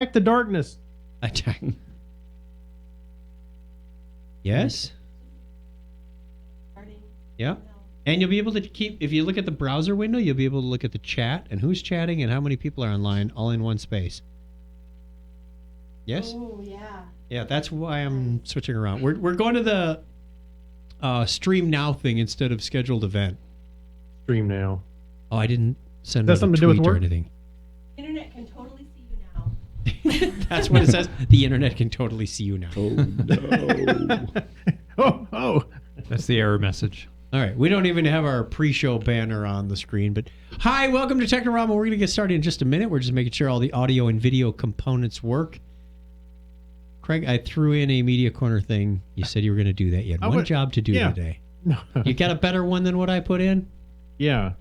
Attack the darkness. Attack. Yes. Yeah. And you'll be able to keep, if you look at the browser window, you'll be able to look at the chat and who's chatting and how many people are online all in one space. Yes? Oh, yeah. Yeah, that's why I'm switching around. We're going to the stream now thing instead of scheduled event. Stream now. Oh, I didn't send That's out a something to do with tweet or work? anything. Internet can totally see you now. That's what it says. The internet can totally see you now. Oh, no. Oh. That's the error message. All right, we don't even have our pre-show banner on the screen, but hi, welcome to Technorama. We're going to get started in just a minute. We're just making sure all the audio and video components work. Craig, I threw in a media corner thing. You said you were going to do that. You had one job to do today. No. You got a better one than what I put in? Yeah.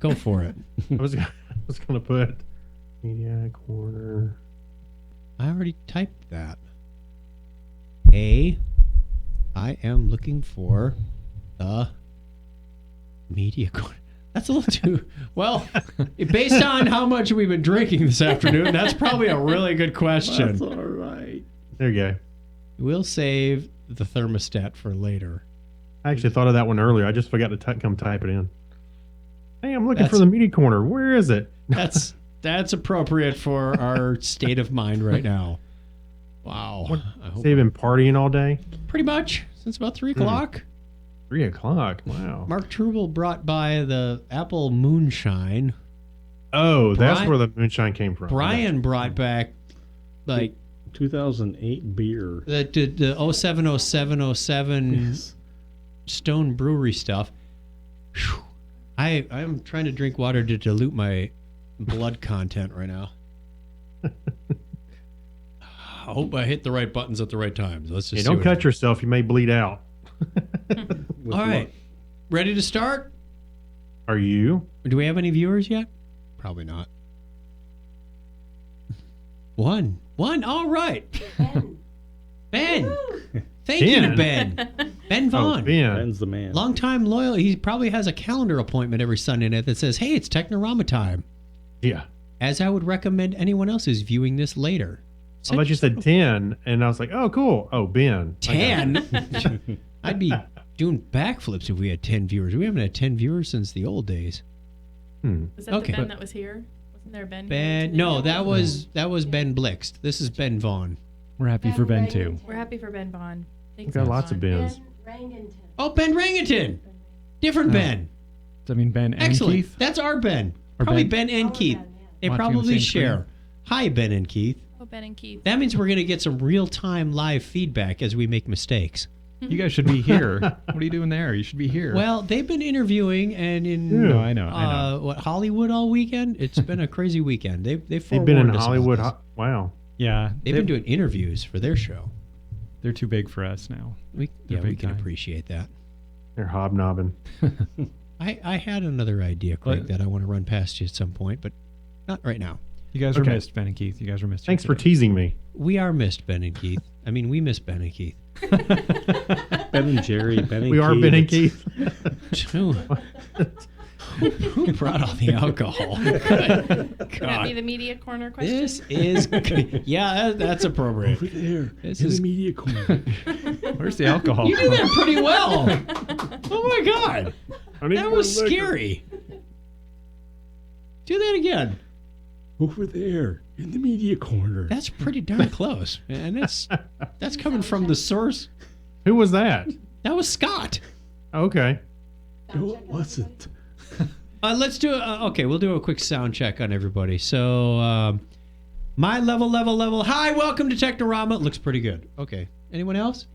Go for it. I was going to put media corner. I already typed that. I am looking for the media corner. That's a little too... Well, based on how much we've been drinking this afternoon, that's probably a really good question. That's all right. There you go. We'll save the thermostat for later. I actually thought of that one earlier. I just forgot to come type it in. Hey, I'm looking for the media corner. Where is it? That's appropriate for our state of mind right now. Wow. So you've been partying all day? Pretty much. Since about 3 o'clock. 3 o'clock? Wow. Mark Trubel brought by the apple moonshine. Oh, that's where the moonshine came from. Brian brought back, like... 2008 beer. The 070707 Yes. Stone Brewery stuff. Whew. I'm trying to drink water to dilute my blood content right now. I hope I hit the right buttons at the right times. Let's just don't cut yourself. You may bleed out. All right. Ready to start? Are you? Do we have any viewers yet? Probably not. One. All right. Ben. Thank you, Ben. Ben Vaughn. Ben's the man. Long-time loyal. He probably has a calendar appointment every Sunday night that says, hey, it's Technorama time. Yeah. As I would recommend anyone else who's viewing this later. I thought you said 10, and I was like, oh, cool. Oh, Ben. 10? I'd be doing backflips if we had 10 viewers. We haven't had 10 viewers since the old days. Was that the Ben that was here? Wasn't there a Ben? No, that was Ben Blixt. This is Ben Vaughn. We're happy for Ben, too. We're happy for Ben Vaughn. We've got lots of Bens. Oh, Ben Rangaton. Different Ben. Does that mean Ben and Excellent. Keith? That's our Ben. Or Probably Ben and Keith. They Watching probably the same share. screen. Hi, Ben and Keith. Oh, Ben and Keith. That means we're going to get some real-time live feedback as we make mistakes. You guys should be here. What are you doing there? You should be here. Well, they've been interviewing and in No, I know. what, Hollywood all weekend? It's been a crazy weekend. They've They've been in forewarned us about Hollywood. this. Wow. Yeah. They've been doing interviews for their show. They're too big for us now. We They're can big time. appreciate that. They're hobnobbing. I had another idea, Craig, that I want to run past you at some point, but not right now. You guys are missed, Ben and Keith. You guys are missed. Thanks for teasing me. We are missed, Ben and Keith. I mean, we miss Ben and Keith. Ben and Jerry, Ben and Keith. We are Ben and Keith. Who brought all the alcohol? Good Could that be the media corner question? This is, yeah, that's appropriate. Over there. This in is the media corner. Where's the alcohol? You did that pretty well. Oh my God, I need that more was liquor. scary. Do that again. Over there in the media corner. That's pretty darn close, and that's coming from the source. Who was that? That was Scott. Okay. No, it wasn't. Let's do okay, we'll do a quick sound check on everybody. So, my level. Hi, welcome to Technorama. Looks pretty good. Okay. Anyone else?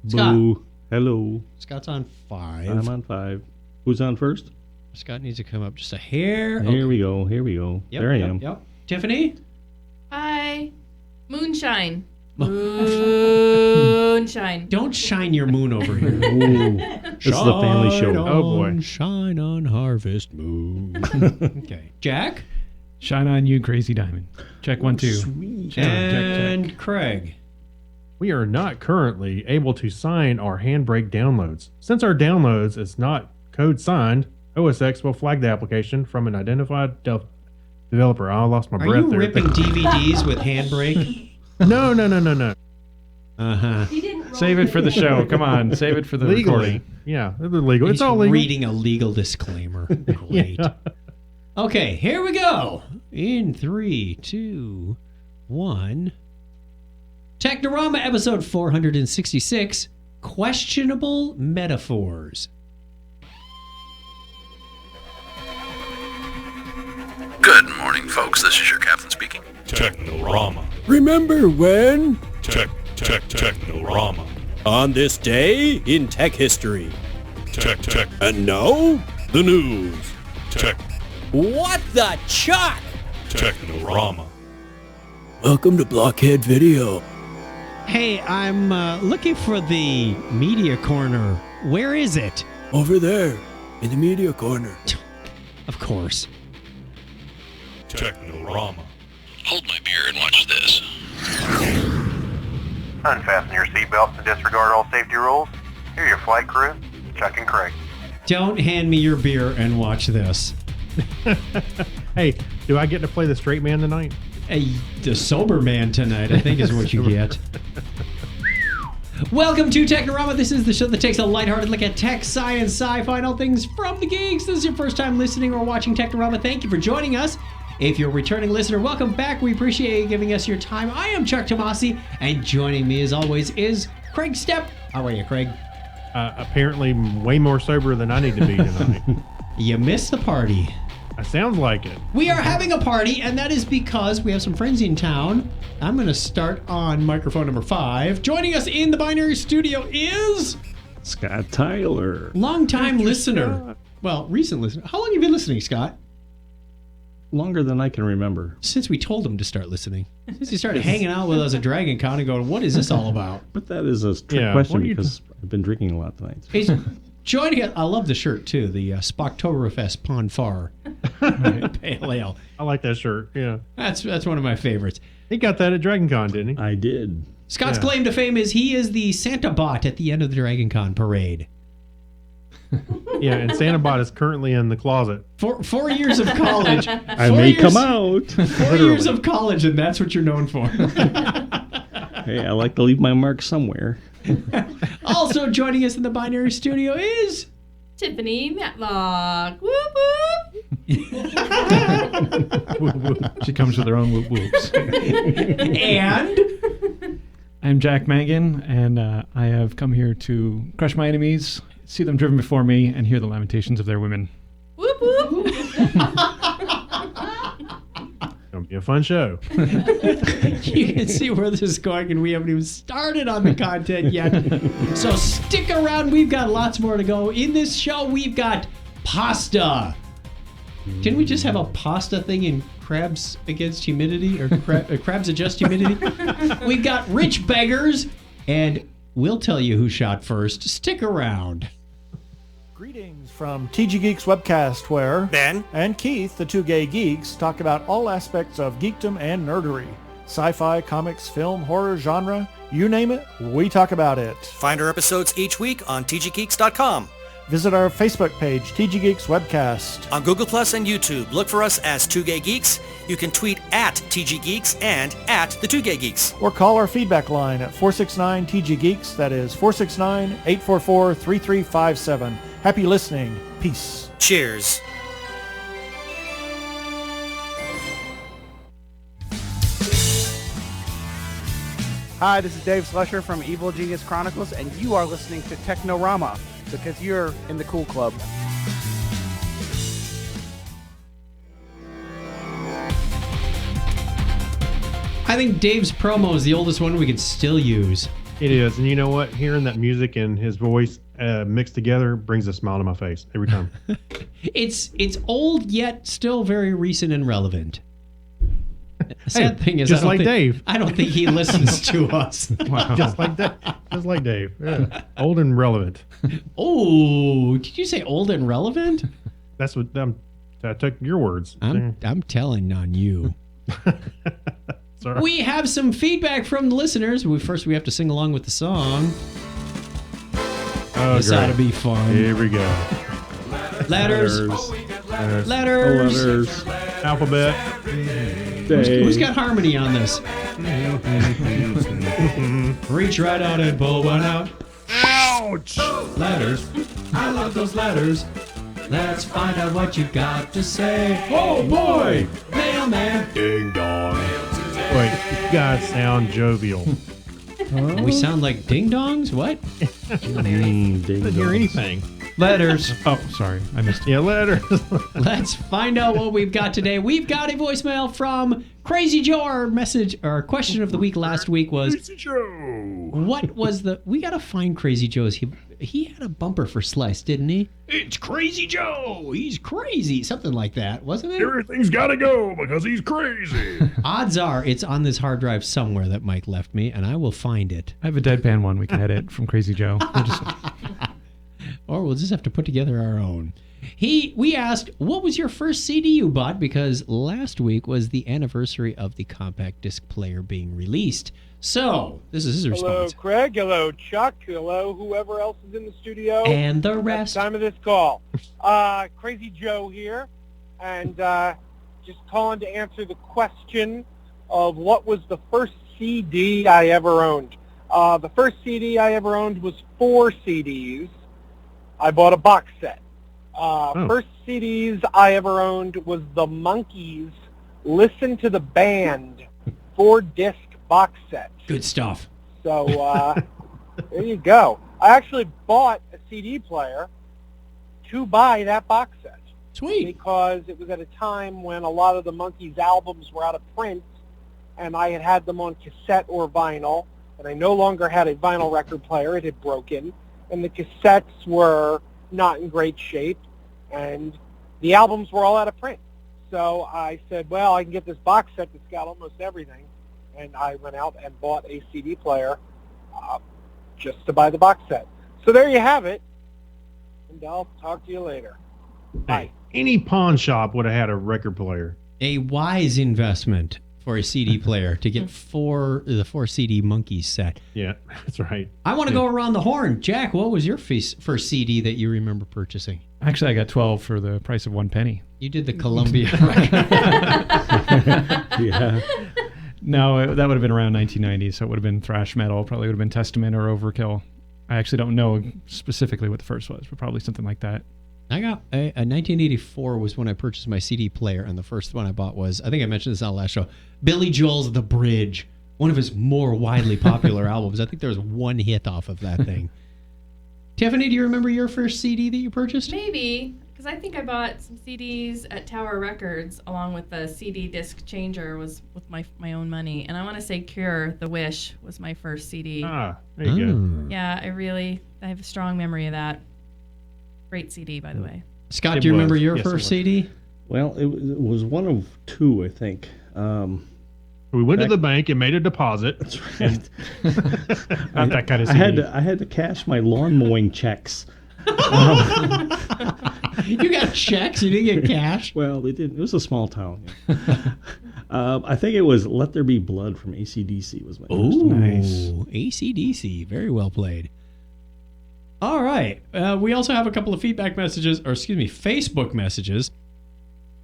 Scott. Boo. Hello. Scott's on 5. I'm on 5. Who's on first? Scott needs to come up just a hair. Here we go. Yep, there I am. Yep. Tiffany? Hi. Moonshine. Moonshine. Don't shine your moon over here. Ooh, this is a family show. Shine Oh, boy. on, shine on harvest moon. Okay. Jack? Shine on you, crazy diamond. Check 1, 2. Sweet. Check. And Craig. We are not currently able to sign our handbrake downloads. Since our downloads is not code signed, OS X will flag the application from an identified developer. I lost my Are breath you there. ripping DVDs with handbrake? No. Uh-huh. He didn't roll Save it for the video. show. Come on, save it for the Legally. recording. Yeah, it's legal. He's It's all legal. reading a legal disclaimer. Great. Yeah. Okay, here we go. In 3, 2, 1. Technorama episode 466, Questionable Metaphors. Good morning, folks. This is your captain speaking. Technorama. Remember when? Technorama. On this day in tech history. Tech. And now, the news. Tech. What the chuck? Technorama. Welcome to Blockhead Video. Hey, I'm looking for the media corner. Where is it? Over there, in the media corner. Of course. Technorama. Hold my beer and watch this. Unfasten your seatbelts and disregard all safety rules. Here are your flight crew, Chuck and Craig. Don't hand me your beer and watch this. Hey, do I get to play the straight man tonight? The sober man tonight, I think, is what you get. Welcome to Technorama. This is the show that takes a lighthearted look at tech, science, sci-fi, and all things from the geeks. This is your first time listening or watching Technorama. Thank you for joining us. If you're a returning listener, welcome back. We appreciate you giving us your time. I am Chuck Tomasi, and joining me, as always, is Craig Stepp. How are you, Craig? Apparently way more sober than I need to be tonight. You missed the party. Sounds like it. We are having a party, and that is because we have some friends in town. I'm going to start on microphone number 5. Joining us in the binary studio is... Scott Tyler. Longtime listener. Well, recent listener. How long have you been listening, Scott? Longer than I can remember. Since we told him to start listening. Since he started hanging out with us at Dragon Con and going, what is this all about? But that is a trick Yeah, question what are you because I've been drinking a lot tonight. He's joining us. I love the shirt, too. The Spocktoberfest Pon Far Pale Ale. I like that shirt. Yeah. That's one of my favorites. He got that at Dragon Con, didn't he? I did. Scott's claim to fame is he is the Santa Bot at the end of the Dragon Con parade. Yeah, and Santa Bot is currently in the closet. 4 years of college. I may come out. 4 years of college, and that's what you're known for. Hey, I like to leave my mark somewhere. Also joining us in the binary studio is... Tiffany Matlock. Whoop whoop. She comes with her own whoop whoops. And... I'm Jack Mangan, and I have come here to crush my enemies, see them driven before me, and hear the lamentations of their women. Whoop whoop. Gonna be a fun show. You can see where this is going, and we haven't even started on the content yet. So stick around. We've got lots more to go. In this show, we've got pasta. Can we just have a pasta thing in Crabs Against Humidity, or Crabs Adjust Humidity? We've got rich beggars, and we'll tell you who shot first. Stick around. Greetings from TG Geeks Webcast, where Ben and Keith, the two gay geeks, talk about all aspects of geekdom and nerdery. Sci-fi, comics, film, horror, genre, you name it, we talk about it. Find our episodes each week on tggeeks.com. Visit our Facebook page, TG Geeks Webcast. On Google Plus and YouTube, look for us as 2 Gay Geeks. You can tweet at TG Geeks and at the 2 Gay Geeks. Or call our feedback line at 469-TG Geeks. That is 469-844-3357. Happy listening. Peace. Cheers. Hi, this is Dave Slusher from Evil Genius Chronicles, and you are listening to Technorama, because you're in the cool club. I think Dave's promo is the oldest one we can still use. It is, and you know what? Hearing that music and his voice mixed together brings a smile to my face every time. It's old yet still very recent and relevant. The sad thing is, just like Dave. I don't think he listens to us. Wow. Just like Dave. Yeah. Old and relevant. Oh, did you say old and relevant? That's what I took your words. I'm telling on you. Sorry. We have some feedback from the listeners. First, we have to sing along with the song. Oh, this great. ought to be fun. Here we go. Letters. Letters. Letters. Letters. Alphabet. Who's got harmony on this? Reach right out and pull one out. Ouch! Letters. I love those letters. Let's find out what you got to say. Oh boy! Mailman. Ding dong. Wait, you guys sound jovial. We sound like ding dongs? What? Didn't hear anything. Letters. Oh, sorry. I missed it. Yeah, letters. Let's find out what we've got today. We've got a voicemail from Crazy Joe. Our question of the week last week was Crazy Joe. What was the... We got to find Crazy Joe's. He had a bumper for Slice, didn't he? It's Crazy Joe. He's crazy. Something like that, wasn't it? Everything's got to go because he's crazy. Odds are it's on this hard drive somewhere that Mike left me, and I will find it. I have a deadpan one we can edit from Crazy Joe. Or we'll just have to put together our own. We asked, what was your first CD you bought? Because last week was the anniversary of the compact disc player being released. So, this is his response. Hello, Craig. Hello, Chuck. Hello, whoever else is in the studio. And the rest. Time of this call. Crazy Joe here. And just calling to answer the question of what was the first CD I ever owned. The first CD I ever owned was 4 CDs. I bought a box set. First CDs I ever owned was the Monkees' Listen to the Band 4-disc box set. Good stuff. So there you go. I actually bought a CD player to buy that box set. Sweet. Because it was at a time when a lot of the Monkees albums were out of print, and I had them on cassette or vinyl, and I no longer had a vinyl record player. It had broken. And the cassettes were not in great shape, and the albums were all out of print. So I said, well, I can get this box set that's got almost everything, and I went out and bought a CD player just to buy the box set. So there you have it, and I'll talk to you later. Bye. Any pawn shop would have had a record player. A wise investment for a CD player to get the 4 CD Monkees set. Yeah, that's right. I want to go around the horn. Jack, what was your first CD that you remember purchasing? Actually, I got 12 for the price of 1 penny. You did the Columbia. Yeah. No, that would have been around 1990, so it would have been thrash metal. Probably would have been Testament or Overkill. I actually don't know specifically what the first was, but probably something like that. I got a 1984 was when I purchased my CD player, and the first one I bought was, I think I mentioned this on the last show, Billy Joel's The Bridge, one of his more widely popular albums. I think there was one hit off of that thing. Tiffany, do you remember your first CD that you purchased? Maybe, because I think I bought some CDs at Tower Records along with the CD disc changer was with my own money. And I want to say Cure, The Wish was my first CD. Ah, there you go. Yeah, I have a strong memory of that. Great CD, by the way. Scott, do you remember your first CD? Well, it was one of 2, I think. We went to the bank and made a deposit. That's right. Not that kind of CD. I had to cash my lawn mowing checks. You got checks? You didn't get cash? Well, they didn't. It was a small town. Yeah. I think it was Let There Be Blood from AC/DC was my first one. Nice. AC/DC. Very well played. All right. We also have a couple of Facebook messages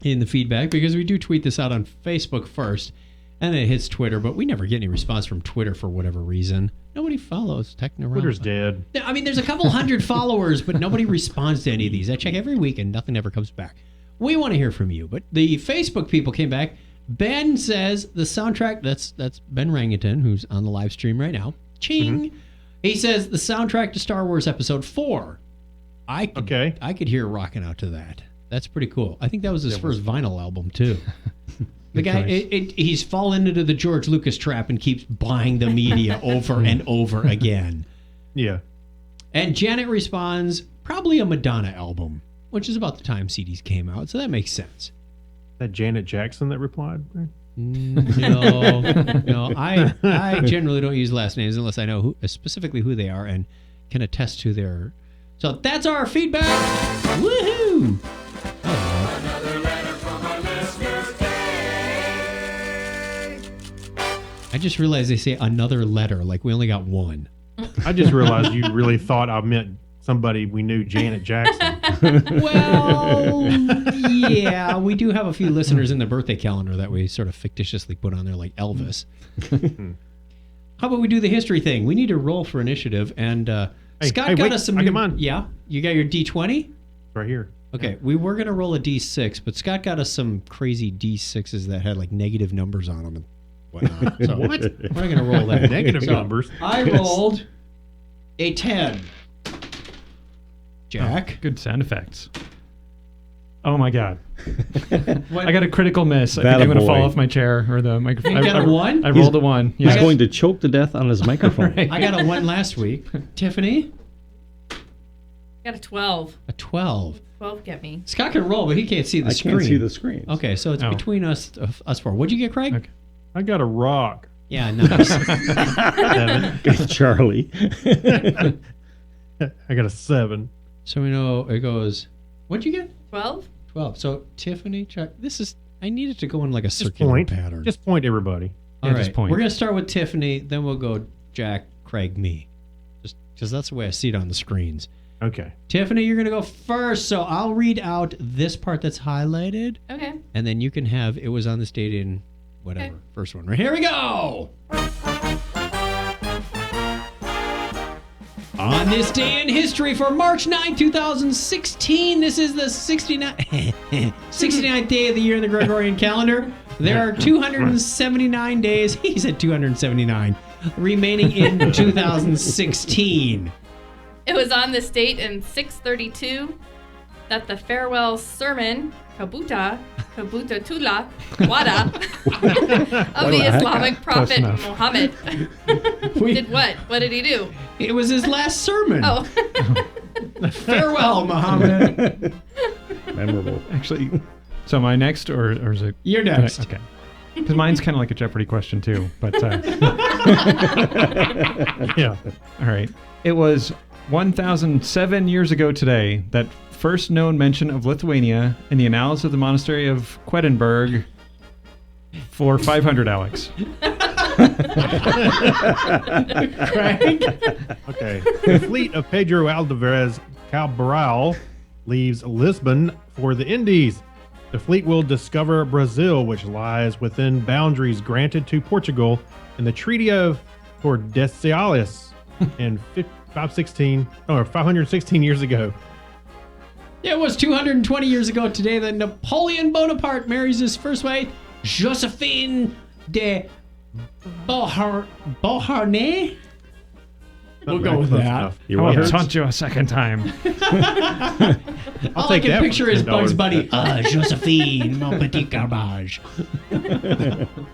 in the feedback, because we do tweet this out on Facebook first, and then it hits Twitter, but we never get any response from Twitter for whatever reason. Nobody follows Technorama. Twitter's dead. I mean, there's a couple hundred followers, but nobody responds to any of these. I check every week, and nothing ever comes back. We want to hear from you, but the Facebook people came back. Ben says the soundtrack, that's Ben Rangaton, who's on the live stream right now. Ching! Mm-hmm. He says the soundtrack to Star Wars Episode 4. I could hear rocking out to that. That's pretty cool. I think that was his first vinyl album, too. The guy, he's fallen into the George Lucas trap and keeps buying the media over and over again. Yeah. And Janet responds, probably a Madonna album, which is about the time CDs came out, so that makes sense. That Janet Jackson that replied? No. I generally don't use last names unless I know specifically who they are and can attest to their... So that's our feedback. Woohoo! Another letter from our listeners day. I just realized they say another letter, like we only got one. I just realized you really thought I meant somebody we knew, Janet Jackson. Well, yeah, we do have a few listeners in the birthday calendar that we sort of fictitiously put on there, like Elvis. How about we do the history thing? We need to roll for initiative, and Scott got us some. Come on. Yeah, you got your D20 right here. Okay, we were gonna roll a D6, but Scott got us some crazy D6s that had like negative numbers on them and whatnot. So What? We're not gonna roll that. Negative So numbers. I rolled a 10. Jack. Oh, good sound effects. Oh my god. I got a critical miss. I think I'm going to fall off my chair or the microphone. You got a 1? I rolled a 1. He's going to choke to death on his microphone. Right. I got a 1 last week. Tiffany? Got a 12. A 12. 12 get me. Scott can roll, but he can't see the screen. I can't see the screen. Okay, so it's between us four. What'd you get, Craig? Okay. I got a rock. Yeah, nice. 7. Charlie. I got a 7. So we know it goes. What'd you get? 12. 12. So Tiffany, Chuck. I needed to go in like a Just circular point. pattern. Just point, everybody. All Yeah, right. just point. We're gonna start with Tiffany, then we'll go Jack, Craig, me. Just because that's the way I see it on the screens. Okay. Tiffany, you're gonna go first, so I'll read out this part that's highlighted, Okay. and then you can have it was on this date in whatever. Okay. First one. Right, here we go. On this day in history for March 9, 2016, this is the 69th day of the year in the Gregorian calendar. There are 279 days, he said 279, remaining in 2016. It was on this date in 632 that the farewell sermon, Kabuta Tula Wada, of the Islamic prophet Muhammad. Did what? What did he do? It was his last sermon. Oh. Farewell, Muhammad. Memorable. Actually, so am I next or is it? You're next. Okay. Because mine's kind of like a Jeopardy question too. But Yeah. all right. It was 1,007 years ago today that first known mention of Lithuania in the annals of the monastery of Quedlinburg for 500, Alex. Craig? Okay. The fleet of Pedro Alvarez Cabral leaves Lisbon for the Indies. The fleet will discover Brazil, which lies within boundaries granted to Portugal in the Treaty of Tordesillas in 516 years ago. It was 220 years ago today that Napoleon Bonaparte marries his first wife, Josephine de Beauharnais. We'll go with that. I'll taunt you a second time. All I can picture is Bugs Bunny. Josephine, mon petit garbage.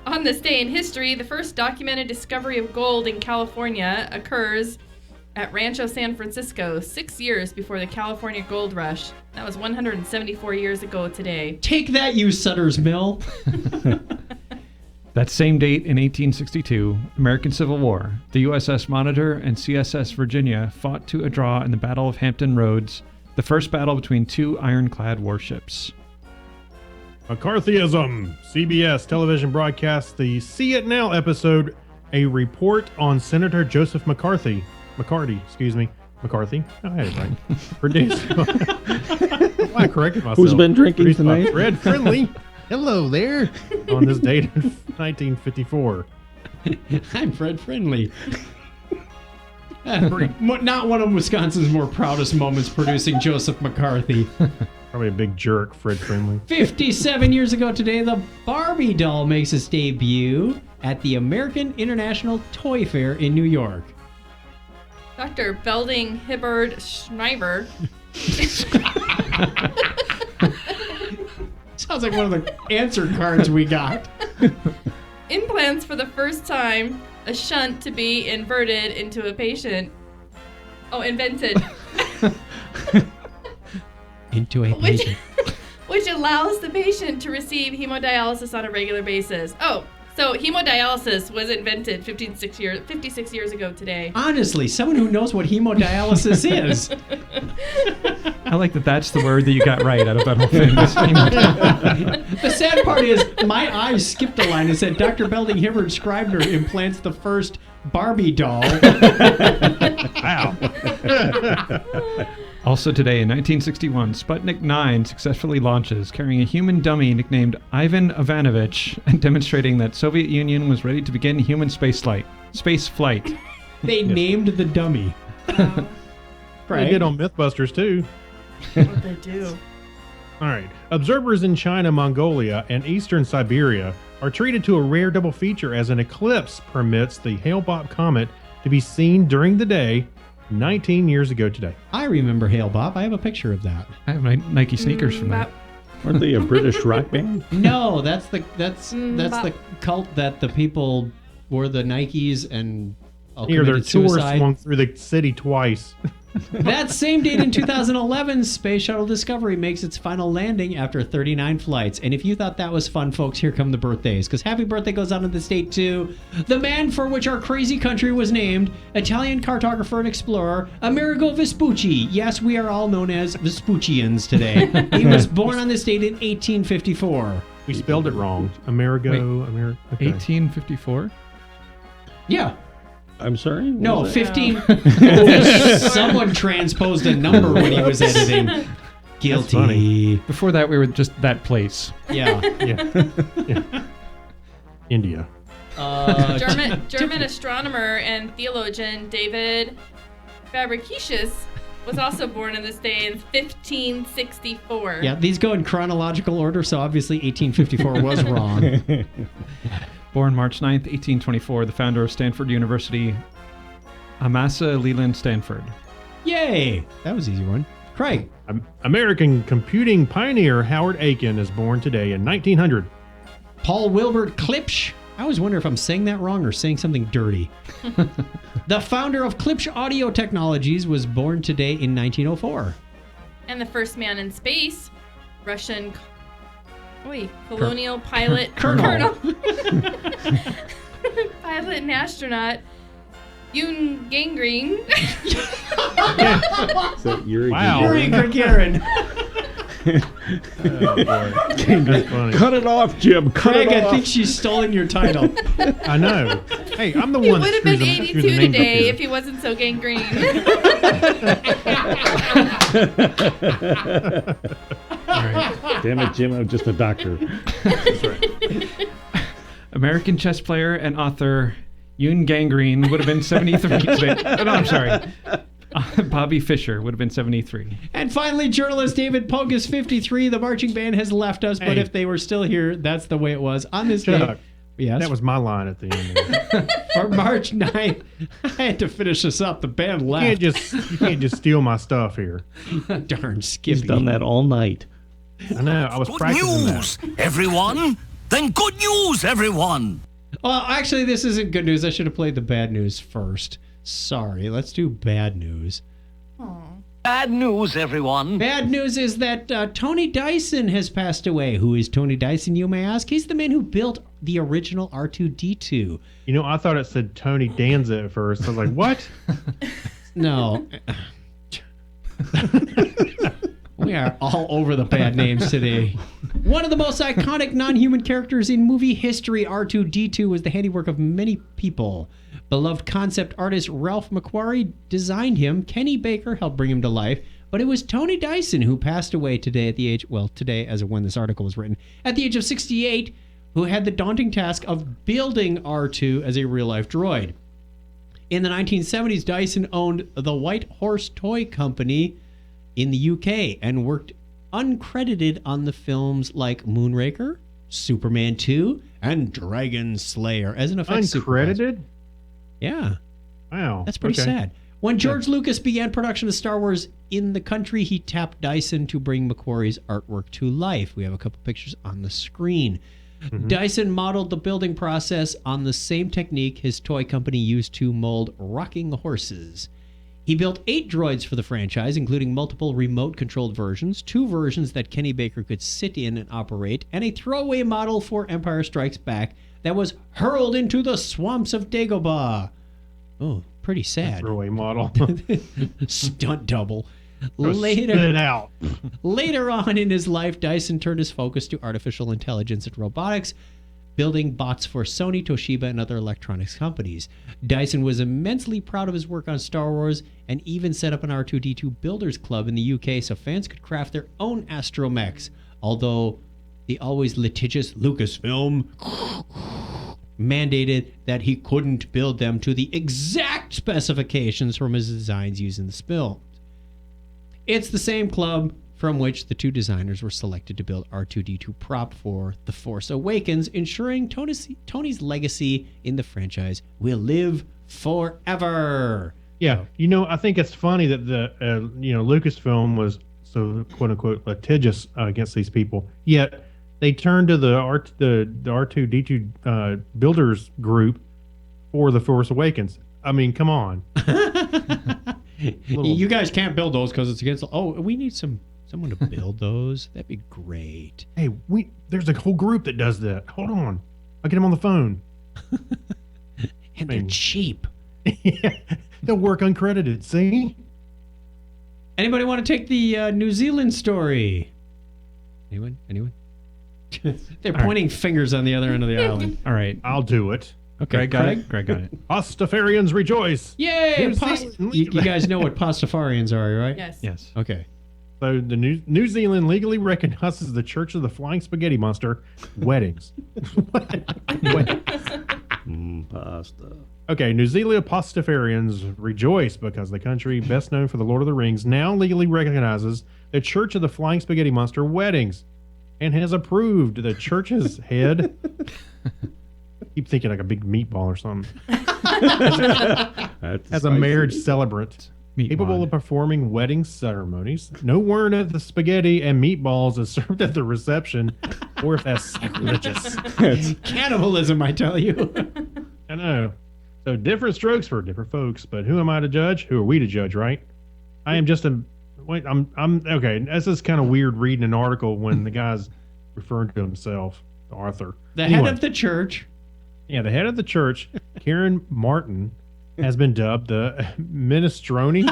On this day in history, the first documented discovery of gold in California occurs at Rancho San Francisco 6 years before the California Gold Rush. That was 174 years ago today. Take that, you Sutter's Mill. That same date in 1862, American Civil War, the USS Monitor and CSS Virginia fought to a draw in the Battle of Hampton Roads, the first battle between two ironclad warships. McCarthyism. CBS television broadcasts the See It Now episode, a report on Senator Joseph McCarthy. McCarty. I had it right. Produced. Well, I corrected myself. Who's been drinking Produced by tonight? Fred Friendly. Hello there. On this date in 1954. I'm Fred Friendly. Not one of Wisconsin's more proudest moments producing Joseph McCarthy. Probably a big jerk, Fred Friendly. 57 years ago today, the Barbie doll makes its debut at the American International Toy Fair in New York. Dr. Belding Hibbard Schreiber. Sounds like one of the answer cards we got. Implants for the first time a shunt to be inverted into a patient. Oh, invented. Into a patient. Which allows the patient to receive hemodialysis on a regular basis. Oh, so hemodialysis was invented 56 years ago today. Honestly, someone who knows what hemodialysis is. I like that that's the word that you got right out of that whole thing. The sad part is my eyes skipped a line and said Dr. Belding Hibbard Scribner implants the first Barbie doll. Wow. Also today, in 1961, Sputnik 9 successfully launches, carrying a human dummy nicknamed Ivan Ivanovich, and demonstrating that Soviet Union was ready to begin human space flight. They named the dummy. They did on Mythbusters, too. What they do. All right. Observers in China, Mongolia, and eastern Siberia are treated to a rare double feature as an eclipse permits the Hale-Bopp comet to be seen during the day 19 years ago today. I remember Hale-Bopp. I have a picture of that. I have my Nike sneakers from that. Weren't they a British rock band? No, that's the cult that the people wore the Nikes and Here, their committed tour suicide. swung through the city twice. That same date in 2011, Space Shuttle Discovery makes its final landing after 39 flights. And if you thought that was fun, folks, here come the birthdays. Because happy birthday goes on to this date, too. The man for which our crazy country was named, Italian cartographer and explorer, Amerigo Vespucci. Yes, we are all known as Vespuccians today. He was born on this date in 1854. We spelled it wrong. Amerigo. Okay. 1854? Yeah. I'm sorry? No, What was that? 15. Someone transposed a number when he was editing. Guilty. Before that, we were just that place. Yeah. Yeah. India. German astronomer and theologian David Fabricius was also born on this day in 1564. Yeah, these go in chronological order, so obviously 1854 was wrong. Born March 9th, 1824, the founder of Stanford University, Amasa Leland Stanford. Yay! That was an easy one. Craig. American computing pioneer Howard Aiken is born today in 1900. Paul Wilbert Klipsch. I always wonder if I'm saying that wrong or saying something dirty. The founder of Klipsch Audio Technologies was born today in 1904. And the first man in space, Russian colonial pilot, Colonel. Pilot and astronaut, Yun Gangrene. So Yuri Gagarin. Oh, boy. That's funny. Cut it off, Jim. Cut Craig, it off. I think she's stolen your title. I know. Hey, I'm the He one would that have been screws 82 the names up today here. if he wasn't so gangrene. All right. Damn it, Jim. I'm just a doctor. That's right. American chess player and author Yun Gangrene would have been 73 today. Oh, no, I'm sorry. Bobby Fischer would have been 73. And finally, journalist David Polk is 53. The marching band has left us, but Hey. if they were still here, that's the way it was. On this Chuck, day, yes, that was my line at the end. for March 9th, I had to finish this up. The band You left. can't just steal my stuff here. Darn Skippy. He's done that all night. I know. I was practicing that. everyone. Then good news, everyone. Well, actually, this isn't good news. I should have played the bad news first. Sorry. Let's do bad news. Bad news, everyone. Bad news is that Tony Dyson has passed away. Who is Tony Dyson, you may ask? He's the man who built the original R2-D2. You know, I thought it said Tony Danza at first. I was like, what? No. We are all over the bad names today. One of the most iconic non-human characters in movie history, R2-D2, was the handiwork of many people. Beloved concept artist Ralph McQuarrie designed him. Kenny Baker helped bring him to life. But it was Tony Dyson who passed away today at the age, well, today as of when this article was written, at the age of 68, who had the daunting task of building R2 as a real-life droid. In the 1970s, Dyson owned the White Horse Toy Company in the UK and worked uncredited on the films like Moonraker, Superman 2, and Dragon Slayer as an effects supervisor. Uncredited? Yeah. Wow. That's pretty Okay. sad. When George Lucas began production of Star Wars in the country, he tapped Dyson to bring McQuarrie's artwork to life. We have a couple pictures on the screen. Mm-hmm. Dyson modeled the building process on the same technique his toy company used to mold rocking horses. He built 8 droids for the franchise, including multiple remote-controlled versions, 2 versions that Kenny Baker could sit in and operate, and a throwaway model for Empire Strikes Back that was hurled into the swamps of Dagobah. Oh, pretty sad. Throwaway model. Stunt double. Spit it out. Later on in his life, Dyson turned his focus to artificial intelligence and robotics, building bots for Sony, Toshiba, and other electronics companies. Dyson was immensely proud of his work on Star Wars and even set up an R2-D2 Builders Club in the UK so fans could craft their own astromechs, although the always litigious Lucasfilm mandated that he couldn't build them to the exact specifications from his designs used in the film. It's the same club from which the two designers were selected to build R2-D2 prop for The Force Awakens, ensuring Tony's legacy in the franchise will live forever. Yeah, I think it's funny that the Lucasfilm was so quote unquote litigious against these people, yet they turned to the R2-D2 builders group for The Force Awakens. I mean, come on. You guys can't build those because it's against. Oh, we need someone to build those. That'd be great. Hey, there's a whole group that does that. Hold on, I'll get them on the phone. And they're cheap. Yeah, they'll work uncredited. See? Anybody want to take the New Zealand story? Anyone? They're pointing fingers on the other end of the island. All right. I'll do it. Okay, Greg got it. Pastafarians rejoice. Yay! You guys know what Pastafarians are, right? Yes. Okay. So the New Zealand legally recognizes the Church of the Flying Spaghetti Monster weddings. Pasta. Okay, New Zealand Pastafarians rejoice because the country best known for the Lord of the Rings now legally recognizes the Church of the Flying Spaghetti Monster weddings and has approved the church's head. Keep thinking like a big meatball or something. As a marriage celebrant. Capable of performing wedding ceremonies. No word of the spaghetti and meatballs is served at the reception, or if that's sacrilegious. Cannibalism, I tell you. I know. So different strokes for different folks, but who am I to judge? Who are we to judge, right? I am just a. Wait, I'm okay. This is kind of weird reading an article when the guy's referring to himself, the author. The head of the church. Yeah, the head of the church, Karen Martin, has been dubbed the minestrone.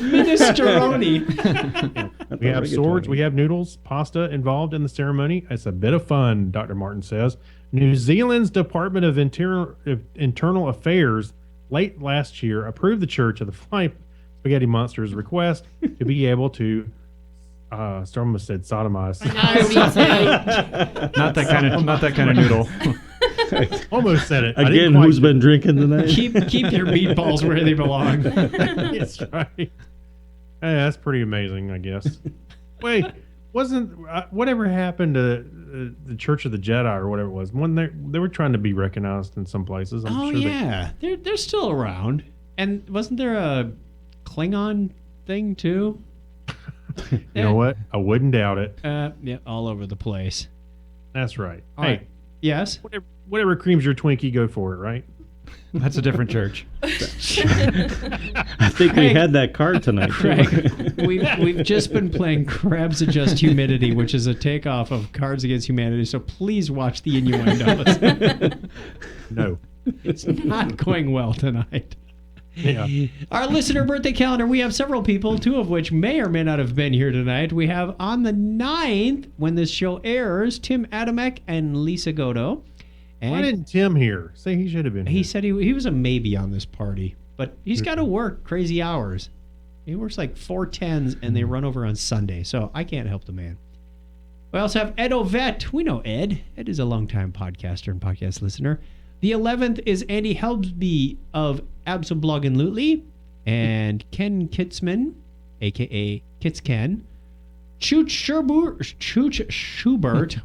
Minestrone. We have swords, we have noodles, pasta involved in the ceremony. It's a bit of fun, Dr. Martin says. New Zealand's Department of Internal Affairs late last year approved the Church of the Flying Spaghetti Monster's request to be able to Storm said sodomize. Not that kind of noodle. Almost said it. Again, who's been drinking tonight? Keep your meatballs where they belong. That's right. Hey, that's pretty amazing, I guess. Wait, wasn't whatever happened to the Church of the Jedi or whatever it was? When they were trying to be recognized in some places. I'm sure yeah, they're still around. And wasn't there a Klingon thing too? You know what? I wouldn't doubt it. Yeah, all over the place. That's right. All hey, right. Yes. Whatever creams your Twinkie, go for it, right? That's a different church. I think we had that card tonight. Craig, we've just been playing Crabs Adjust Humidity, which is a takeoff of Cards Against Humanity. So please watch the innuendos. No, it's not going well tonight. Yeah. Our listener birthday calendar, we have several people, two of which may or may not have been here tonight. We have on the 9th, when this show airs, Tim Adamek and Lisa Godo. And why didn't Tim here? Say he should have been here. He said he was a maybe on this party, but he's got to work crazy hours. He works like 4 10s, and they run over on Sunday, so I can't help the man. We also have Ed Ovett. We know Ed. Ed is a longtime podcaster and podcast listener. The 11th is Andy Helbsby of Absoblog and Lootly, and Ken Kitzman, a.k.a. Kitzken, Chooch Schubert.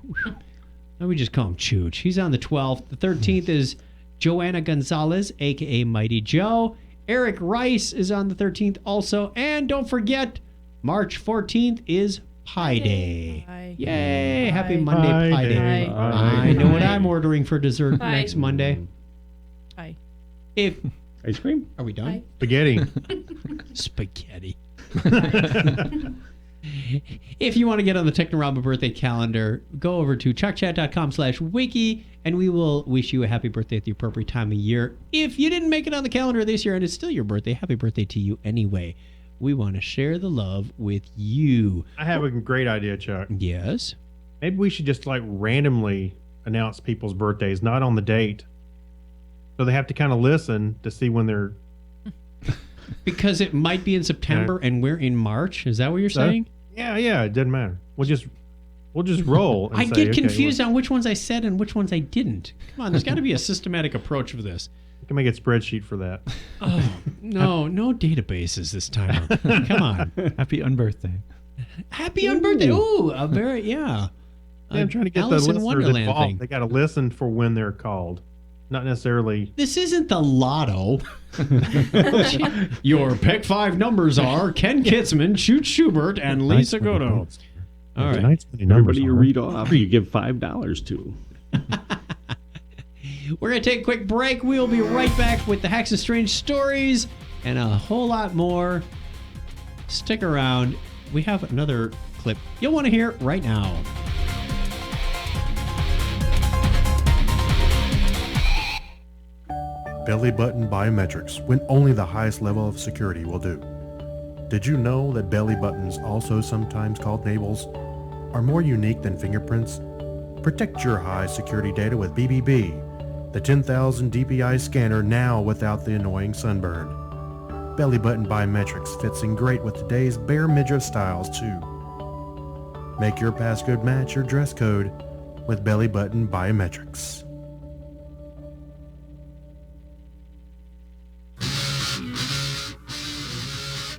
No, we just call him Chooch. He's on the 12th. The 13th is Joanna Gonzalez, a.k.a. Mighty Joe. Eric Rice is on the 13th also. And don't forget, March 14th is Pie Day. Pie. Yay! Pie. Happy Monday, Pie Day. Pie. I know what I'm ordering for dessert Pie. next Monday. Pie. If ice cream? Are we done? Pie. Spaghetti. Spaghetti. If you want to get on the Technorama birthday calendar, go over to chuckchat.com/wiki, and we will wish you a happy birthday at the appropriate time of year. If you didn't make it on the calendar this year and it's still your birthday, happy birthday to you anyway. We want to share the love with you. I have a great idea, Chuck. Yes? Maybe we should just like randomly announce people's birthdays, not on the date. So they have to kind of listen to see when they're. Because it might be in September and we're in March. Is that what you're saying? Yeah, it doesn't matter. We'll just roll. And I say, get okay, confused on which ones I said and which ones I didn't. Come on, there's got to be a systematic approach for this. We can make a spreadsheet for that. Oh, no databases this time. Come on. Happy unbirthday. Happy unbirthday. Ooh, a very, yeah. I'm trying to get Alice the in listeners Wonderland involved. thing. They got to listen for when they're called, not necessarily. This isn't the lotto. Your pick 5 numbers are Ken Kitzman, Shoot Schubert, and Lisa Goto. All right. Everybody you read off, you give $5 to. We're going to take a quick break. We'll be right back with the Hacks and Strange stories and a whole lot more. Stick around. We have another clip you'll want to hear right now. Belly button biometrics, when only the highest level of security will do. Did you know that belly buttons, also sometimes called navels, are more unique than fingerprints? Protect your high security data with BBB, the 10,000 DPI scanner now without the annoying sunburn. Belly button biometrics fits in great with today's bare midriff styles too. Make your passcode match your dress code with belly button biometrics.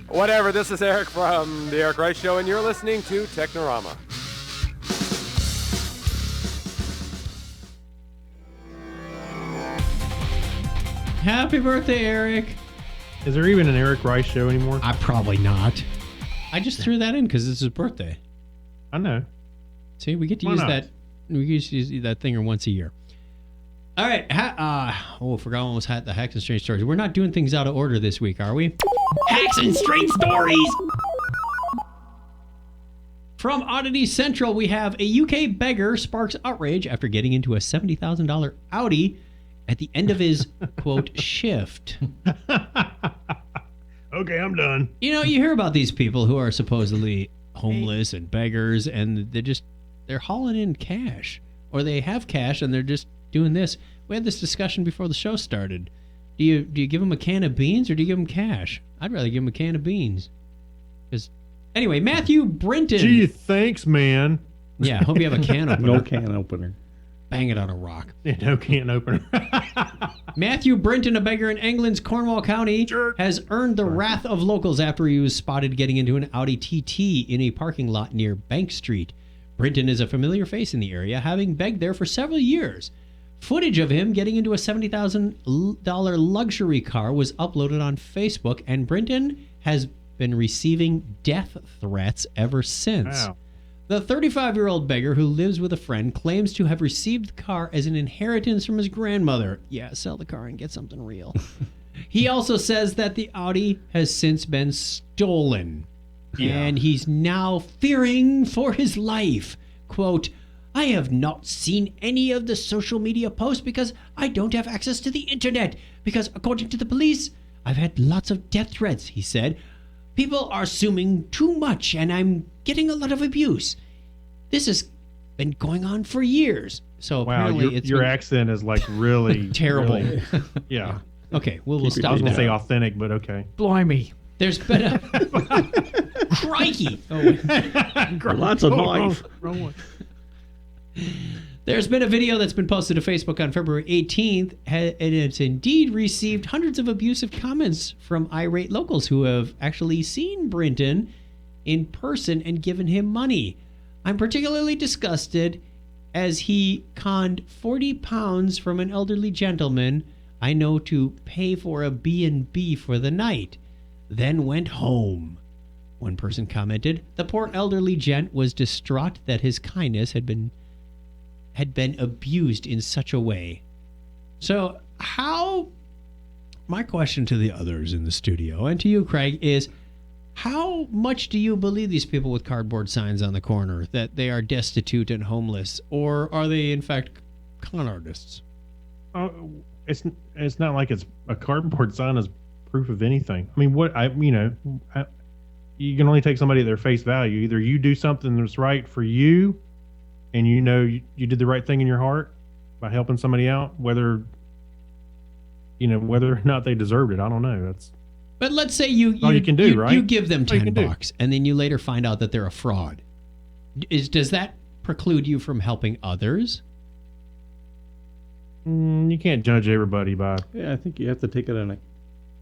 Whatever, this is Eric from The Eric Rice Show, and you're listening to Technorama. Happy birthday, Eric. Is there even an Eric Rice Show anymore? Probably not. I just threw that in because it's his birthday. I know. See, we get to Why use not? that. We get to use that thing once a year. All right. Forgot almost had the Hacks and Strange stories. We're not doing things out of order this week, are we? Hacks and Strange stories. From Oddity Central, we have a UK beggar sparks outrage after getting into a $70,000 Audi at the end of his, quote, shift. Okay, I'm done. You know, you hear about these people who are supposedly homeless and beggars, and they're hauling in cash, or they have cash and they're just doing this. We had this discussion before the show started. Do you give them a can of beans or do you give them cash? I'd rather give them a can of beans. Because anyway, Matthew Brinton. Gee, thanks, man. Yeah, hope you have a can opener. No can opener. Bang it on a rock. Yeah, no can opener. Matthew Brinton, a beggar in England's Cornwall County, has earned the wrath of locals after he was spotted getting into an Audi TT in a parking lot near Bank Street. Brinton is a familiar face in the area, having begged there for several years. Footage of him getting into a $70,000 luxury car was uploaded on Facebook, and Brinton has been receiving death threats ever since. Wow. The 35-year-old beggar who lives with a friend claims to have received the car as an inheritance from his grandmother. Yeah, sell the car and get something real. He also says that the Audi has since been stolen, and he's now fearing for his life. Quote, I have not seen any of the social media posts because I don't have access to the internet. Because according to the police, I've had lots of death threats, he said. People are assuming too much and I'm getting a lot of abuse. This has been going on for years. So Wow, apparently your accent is like really terrible. really- yeah. Okay, we'll stop. I was going to there. say authentic, but okay. Blimey. There's been a crikey. Lots of knife. Wrong one. There's been a video that's been posted to Facebook on February 18th, and it's indeed received hundreds of abusive comments from irate locals who have actually seen Brinton in person and given him money. I'm particularly disgusted as he conned £40 from an elderly gentleman I know to pay for a B&B for the night, then went home. One person commented, the poor elderly gent was distraught that his kindness had been abused in such a way. So my question to the others in the studio and to you, Craig, is how much do you believe these people with cardboard signs on the corner that they are destitute and homeless, or are they in fact con artists? It's not like it's a cardboard sign as proof of anything. I mean, you can only take somebody at their face value. Either you do something that's right for you, and you know you did the right thing in your heart by helping somebody out, whether or not they deserved it. I don't know. That's But let's say you can do, right? You give them All you can do. $10, and then you later find out that they're a fraud. Does that preclude you from helping others? You can't judge everybody by. Yeah, I think you have to take it on a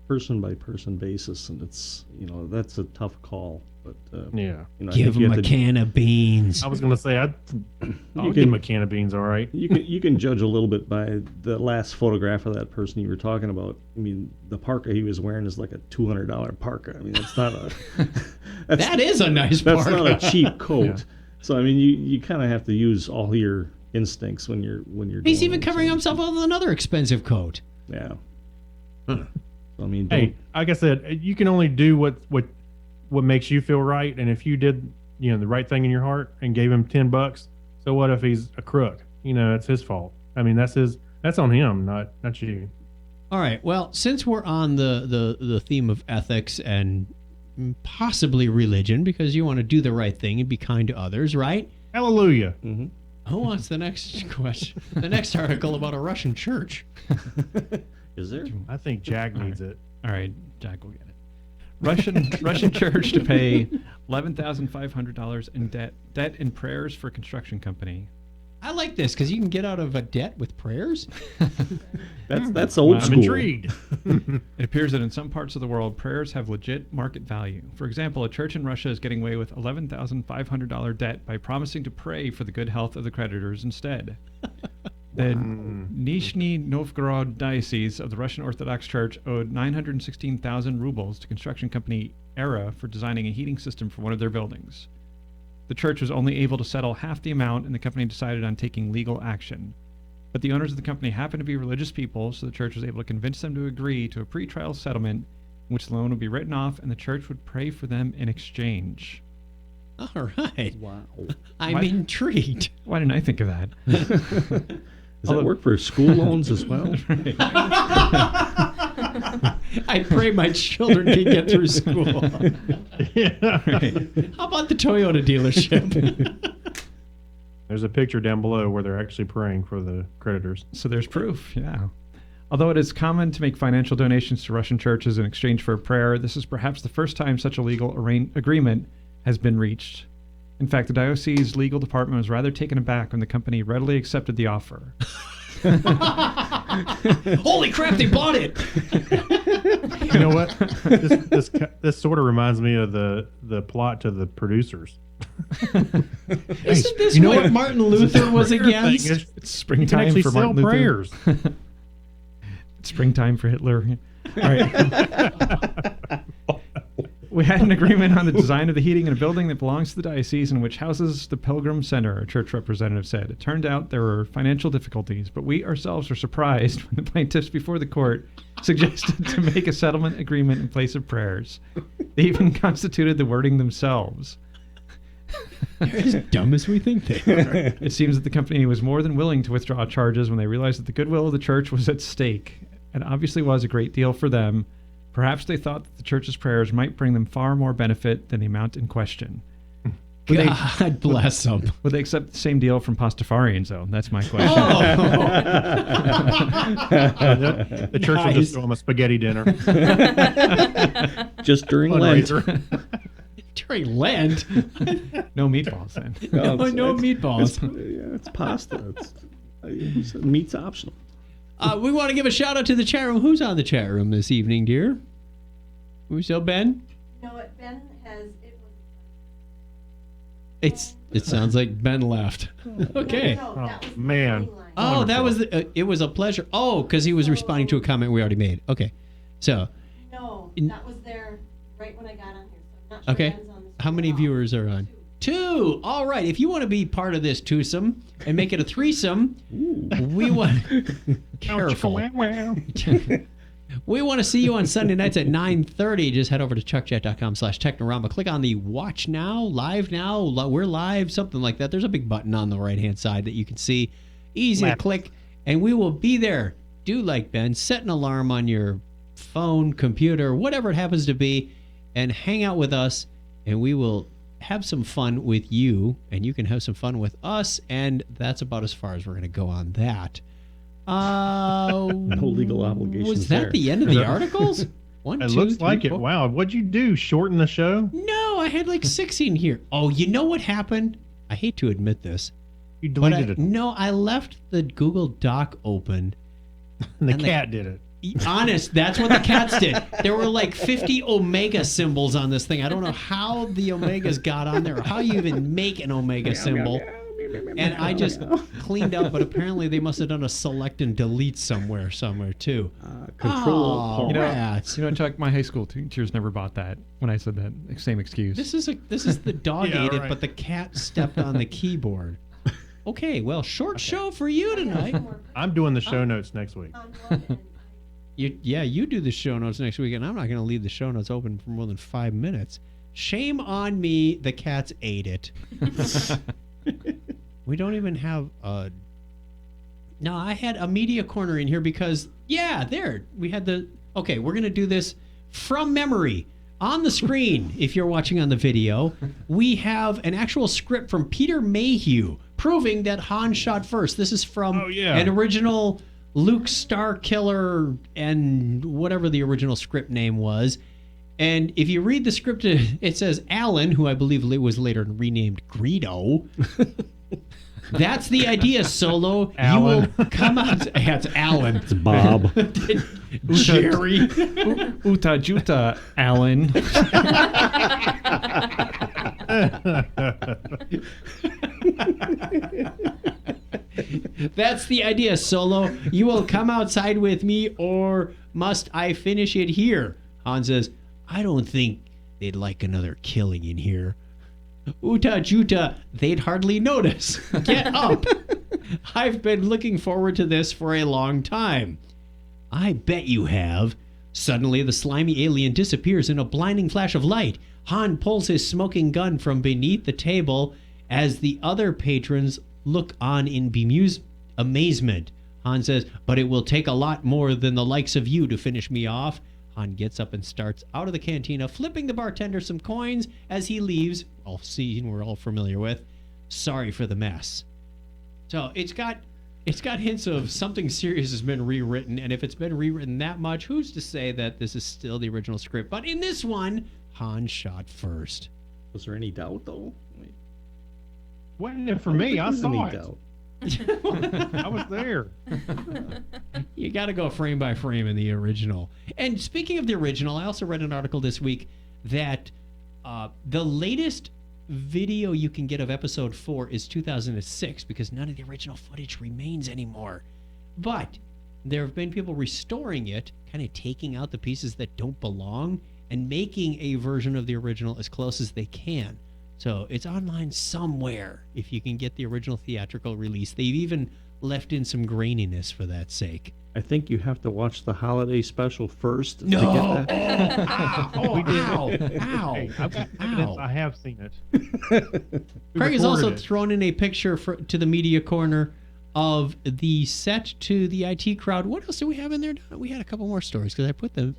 person by person basis, and it's that's a tough call. But Yeah. I Give think you them a have to- can of beans. I was gonna say I'll You give him can- a can of beans. All right. You can judge a little bit by the last photograph of that person you were talking about. I mean, the parka he was wearing is like a $200 parka. I mean, that's not a. That is a nice That's parka. not a cheap coat. Yeah. So I mean, you kind of have to use all your instincts when you're. He's doing even it. covering himself up with another expensive coat. Yeah. So, I mean, Hey, like I said, you can only do what makes you feel right, and if you did the right thing in your heart and gave him $10, so what if he's a crook? It's his fault. I mean, that's on him, not you. All right. Well, since we're on the theme of ethics and possibly religion, because you want to do the right thing and be kind to others, right? Hallelujah. Mm-hmm. Who wants the next question? The next article about a Russian church. Is there? I think Jack needs it. All right, Jack will get it. Russian church to pay $11,500 in debt in prayers for construction company. I like this because you can get out of a debt with prayers. That's old I'm school. intrigued. It appears that in some parts of the world, prayers have legit market value. For example, a church in Russia is getting away with $11,500 debt by promising to pray for the good health of the creditors instead. The Nizhny Novgorod Diocese of the Russian Orthodox Church owed 916,000 rubles to construction company Era for designing a heating system for one of their buildings. The church was only able to settle half the amount, and the company decided on taking legal action. But the owners of the company happened to be religious people, so the church was able to convince them to agree to a pretrial settlement in which the loan would be written off and the church would pray for them in exchange. All right. Wow. I'm intrigued. Why didn't I think of that? Does that work for school loans as well? I pray my children can get through school. Yeah. Right. How about the Toyota dealership? There's a picture down below where they're actually praying for the creditors. So there's proof, yeah. Although it is common to make financial donations to Russian churches in exchange for a prayer, this is perhaps the first time such a legal agreement has been reached. In fact, the diocese legal department was rather taken aback when the company readily accepted the offer. Holy crap, they bought it! You know what? This sort of reminds me of the plot to The Producers. Isn't this what Martin Luther was against? It's You can springtime actually for sell Martin Luther. prayers. It's springtime for Hitler. All right. We had an agreement on the design of the heating in a building that belongs to the diocese and which houses the Pilgrim Center, a church representative said. It turned out there were financial difficulties, but we ourselves were surprised when the plaintiffs before the court suggested to make a settlement agreement in place of prayers. They even constituted the wording themselves. They're as dumb as we think they are. It seems that the company was more than willing to withdraw charges when they realized that the goodwill of the church was at stake. It obviously was a great deal for them. Perhaps they thought that the church's prayers might bring them far more benefit than the amount in question. God bless them. Would they accept the same deal from Pastafarians, though? That's my question. The church will just throw them a spaghetti dinner. Just during Lent. Fundraiser. During Lent? No meatballs, then. No meatballs. It's pasta. Meat's optional. We want to give a shout out to the chat room. Who's on the chat room this evening, dear? We still Ben? You know what? Ben has. It sounds like Ben left. Okay. No, that was Man. Oh, that was it was a pleasure. Oh, because he was responding to a comment we already made. Okay. So. No, that was there right when I got on here. So I'm not sure Okay. Ben's on this How many viewers are on? Two. All right. If you want to be part of this twosome and make it a threesome, we want. Careful. We want to see you on Sunday nights at 9:30. Just head over to chuckchat.com/Technorama. Click on the Watch Now, Live Now, We're Live, something like that. There's a big button on the right-hand side that you can see. Easy to click, and we will be there. Do like Ben. Set an alarm on your phone, computer, whatever it happens to be, and hang out with us, and we will have some fun with you, and you can have some fun with us, and that's about as far as we're going to go on that. No legal obligations. Was that there. the end of the articles? One, It two, looks three, like it. four. Wow. What'd you do? Shorten the show? No, I had like 16 here. Oh, you know what happened? I hate to admit this. You deleted it. No, I left the Google Doc open. And the cat did it. Honest, that's what the cats did. There were like 50 Omega symbols on this thing. I don't know how the Omegas got on there or how you even make an Omega symbol. And I just cleaned up, but apparently they must have done a select and delete somewhere too. Control. You know, rats. Chuck, my high school teachers never bought that when I said that same excuse. This is the dog Yeah, ate it, right. but the cat stepped on the keyboard. Okay, well, short show for you tonight. I'm doing the show notes next week. You do the show notes next week, and I'm not going to leave the show notes open for more than 5 minutes. Shame on me. The cats ate it. We don't even have a... No, I had a media corner in here because, we had the... Okay, we're going to do this from memory. On the screen, if you're watching on the video, we have an actual script from Peter Mayhew proving that Han shot first. This is from an original Luke Starkiller and whatever the original script name was. And if you read the script, it says Alan, who I believe was later renamed Greedo. That's the idea, Solo. Alan. You will come out. It's Alan. It's Bob. Jerry. Uta Juta, Alan. That's the idea, Solo. You will come outside with me, or must I finish it here? Han says, I don't think they'd like another killing in here. Uta Juta, they'd hardly notice. Get up. I've been looking forward to this for a long time. I bet you have. Suddenly, the slimy alien disappears in a blinding flash of light. Han pulls his smoking gun from beneath the table as the other patrons look on in bemused amazement. Han says, but it will take a lot more than the likes of you to finish me off. Han gets up and starts out of the cantina, flipping the bartender some coins as he leaves. A scene we're all familiar with. Sorry for the mess. So it's got hints of something serious has been rewritten, and if it's been rewritten that much, who's to say that this is still the original script? But in this one, Han shot first. Was there any doubt though? Wait. Wasn't it for me? I saw it. Doubt. I was there. You got to go frame by frame in the original. And speaking of the original, I also read an article this week that the latest video you can get of episode 4 is 2006 because none of the original footage remains anymore. But there have been people restoring it, kind of taking out the pieces that don't belong and making a version of the original as close as they can. So it's online somewhere if you can get the original theatrical release. They've even left in some graininess for that sake. I think you have to watch the holiday special first. No. To get that. Ow. Hey, I've got evidence. I have seen it. Craig has also it. thrown in a picture to the media corner of the set to the IT crowd. What else do we have in there? We had a couple more stories because I put them.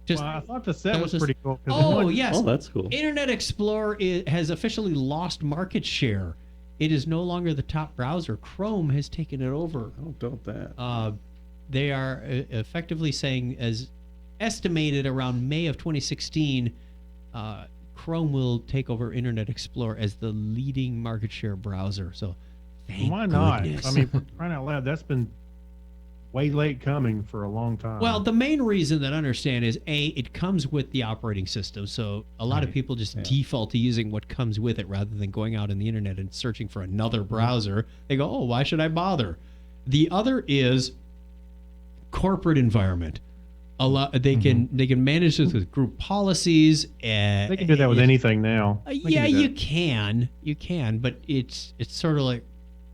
Well, I thought the set was just pretty cool. 'cause Oh, yes. Oh, that's cool. Internet Explorer has officially lost market share. It is no longer the top browser. Chrome has taken it over. Oh, don't that. They are effectively saying, as estimated around May of 2016, Chrome will take over Internet Explorer as the leading market share browser. So, thank Why not? goodness. I mean, for crying out loud, that's been way late coming for a long time. Well, the main reason that I understand is it comes with the operating system. So a lot of people just default to using what comes with it rather than going out on the internet and searching for another browser. They go, oh, why should I bother? The other is corporate environment. They can manage this with group policies. They can do that with anything now. You can, but it's sort of like,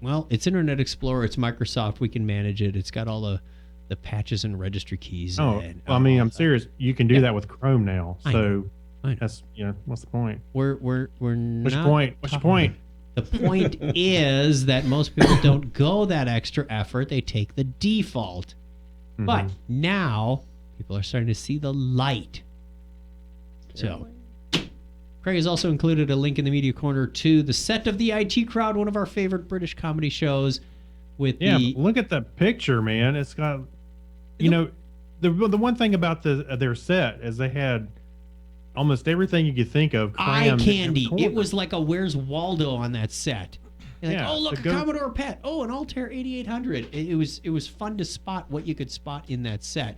well, it's Internet Explorer, it's Microsoft, we can manage it. It's got all the patches and registry keys. I mean, I'm serious. You can do that with Chrome now. So I know. that's what's the point? We're What's your not point? What's your point? The point is that most people don't go that extra effort. They take the default. Mm-hmm. But now people are starting to see the light. So Craig has also included a link in the media corner to the set of the IT Crowd, one of our favorite British comedy shows. With but look at the picture, man. It's got, the one thing about their set is they had almost everything you could think of eye crammed in candy. every corner. It was like a Where's Waldo on that set. Like, Yeah, oh, look, the a Commodore PET. Oh, an Altair 8800. It was fun to spot what you could spot in that set.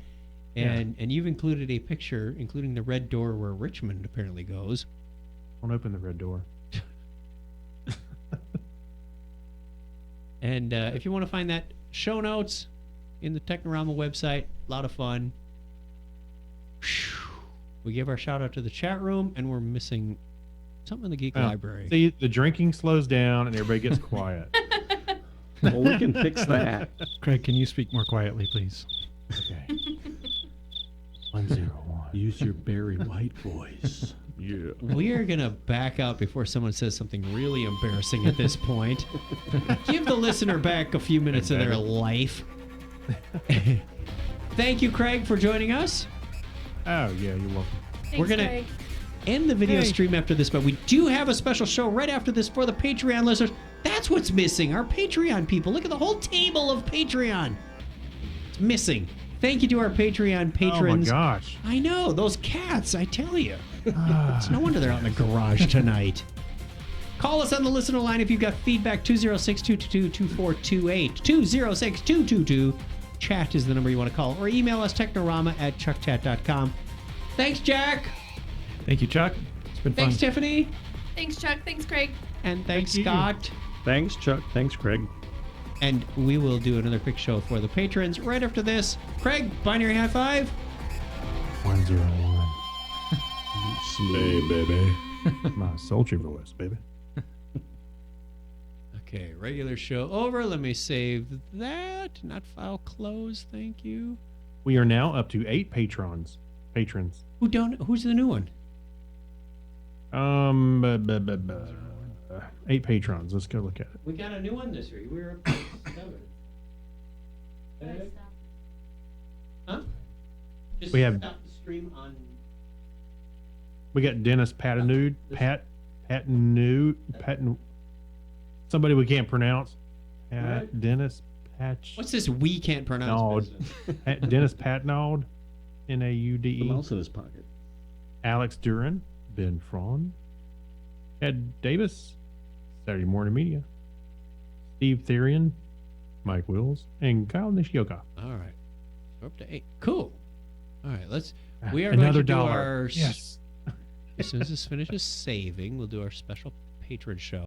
And you've included a picture, including the red door where Richmond apparently goes. Don't open the red door. And if you want to find that, show notes in the Technorama website. A lot of fun. We give our shout out to the chat room, and we're missing something in the Geek Library. See, the drinking slows down and everybody gets quiet. Well, we can fix that. Craig, can you speak more quietly, please? Okay. 101. Use your Barry White voice. Yeah. We are going to back out before someone says something really embarrassing at this point. Give the listener back a few minutes of their life. Thank you, Craig, for joining us. Oh, yeah, you're welcome. Thanks, We're going Craig. to end the video stream after this, but we do have a special show right after this for the Patreon listeners. That's what's missing, our Patreon people. Look at the whole table of Patreon. It's missing. Thank you to our Patreon patrons. Oh, my gosh. I know, those cats, I tell you. It's no wonder they're out in the garage tonight. Call us on the listener line if you've got feedback, 206-222-2428. 206-222. Chat is the number you want to call. Or email us, technorama@chuckchat.com. Thanks, Jack. Thank you, Chuck. It's been fun. Thanks, Tiffany. Thanks, Chuck. Thanks, Craig. And thanks, Scott. Thanks, Chuck. Thanks, Craig. And we will do another quick show for the patrons right after this. Craig, binary high five. 101. Hey, baby. My sultry voice, baby. Okay, regular show over. Let me save that. Not file close. Thank you. We are now up to 8 patrons. Who's the new one? 8 patrons. Let's go look at it. We got a new one this week. We were up to 7. Huh? Just We have- stop the stream on. We got Dennis Patanud, somebody we can't pronounce. What? Dennis Patch. What's this we can't pronounce? business? Dennis Patnaud, Naude. The mouse in his pocket. Alex Duran, Ben Fraun, Ed Davis, Saturday Morning Media, Steve Therian, Mike Wills, and Kyle Nishioka. All right. We're up to 8. Cool. All right. We are Another going to do $1. our. Yes. As soon as this finishes saving, we'll do our special patron show.